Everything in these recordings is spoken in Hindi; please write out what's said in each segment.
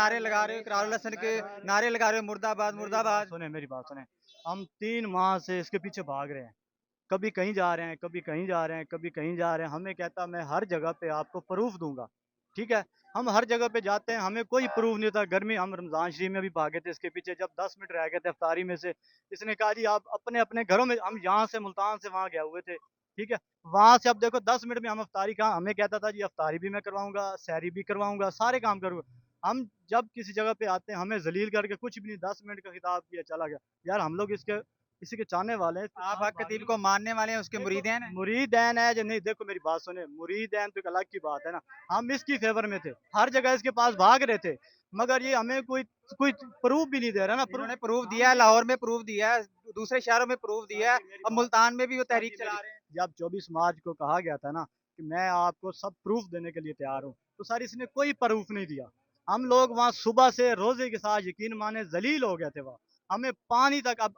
नारे लगा रहे हो, इकरारुल हसन के नारे लगा रहे हो, मुर्दाबाद मुर्दाबाद। सुने मेरी बात सुने। हम 3 माह से इसके पीछे भाग रहे हैं, कभी कहीं जा रहे हैं, कभी कहीं जा रहे हैं, कभी कहीं जा रहे हैं। हमें कहता मैं हर जगह पे आपको प्रूफ दूंगा, ठीक है। हम हर जगह पे जाते हैं, हमें कोई प्रूफ नहीं होता। गर्मी हम रमजान शरीफ में भी भागे थे इसके पीछे, जब 10 मिनट रह गए थे अफ्तारी में से, इसने कहा जी आप अपने अपने घरों में, हम यहाँ से मुल्तान से वहाँ गए हुए थे, ठीक है। वहां से अब देखो 10 मिनट में हम अफ्तारी कहाँ, हमें कहता था जी अफ्तारी भी मैं करवाऊंगा, सैरी भी करवाऊंगा, सारे काम करूंगा। हम जब किसी जगह पे आते हैं हमें जलील करके कुछ भी नहीं, 10 मिनट का खिताब किया चला गया। यार हम लोग इसके इसी के चाहने वाले हैं, इसके आप साथ हक भागने खतीब को मानने वाले हैं, उसके देखो, मुरीद हैं? मुरीदैन है या नहीं, देखो मेरी बात सुने, मुरीदैन तो एक अलग की बात है ना। हम इसकी फेवर में थे, हर जगह इसके पास भाग रहे थे, मगर ये हमें कोई कोई प्रूफ भी नहीं दे रहा ना। इन्होंने प्रूफ दिया है, लाहौर में प्रूफ दिया है, दूसरे शहरों में प्रूफ दिया है, अब मुल्तान में भी वो तहरीक चला रहे हैं। जब 24 मार्च को कहा गया था ना कि मैं आपको सब प्रूफ देने के लिए तैयार हूँ, तो सर इसने कोई प्रूफ नहीं दिया। हम लोग वहाँ सुबह से रोजे के साथ यकीन माने जलील हो गए थे वहाँ। हमें पानी तक, अब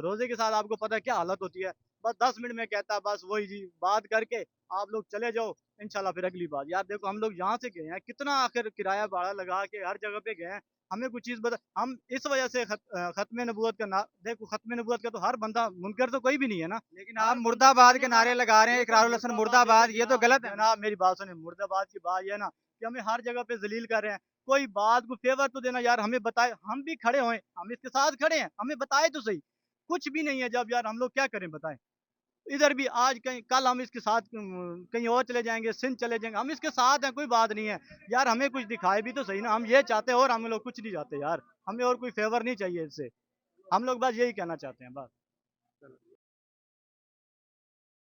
रोजे के साथ आपको पता है क्या हालत होती है। बस 10 मिनट में कहता बस वही जी बात करके आप लोग चले जाओ, इंशाल्लाह फिर अगली बात। यार देखो हम लोग यहाँ से गए हैं, कितना आखिर किराया भाड़ा लगा के हर जगह पे गए हैं, हमें कुछ चीज बता। हम इस वजह से खत्म नबूवत का ना देखो, खत्म नबूवत का तो हर बंदा मुनकर तो कोई भी नहीं है ना। लेकिन आप मुर्दाबाद के नारे लगा रहे हैं, इकरारुल हसन मुर्दाबाद, ये तो गलत है। जनाब मेरी बात सुनिए, मुर्दाबाद की बात ये है ना कि हमें हर जगह पे जलील कर रहे हैं। कोई बात को फेवर तो देना यार, हमें बताए, हम भी खड़े हुए, हम इसके साथ खड़े हैं, हमें बताए तो सही। कुछ भी नहीं है जब, यार हम लोग क्या करें बताएं। इधर भी आज कहीं, कल हम इसके साथ कहीं और चले जाएंगे, सिंध चले जाएंगे, हम इसके साथ हैं, कोई बात नहीं है। यार हमें कुछ दिखाए भी तो सही ना, हम ये चाहते हैं और हम लोग कुछ नहीं चाहते यार, हमें और कोई फेवर नहीं चाहिए इससे। हम लोग बस यही कहना चाहते हैं बस।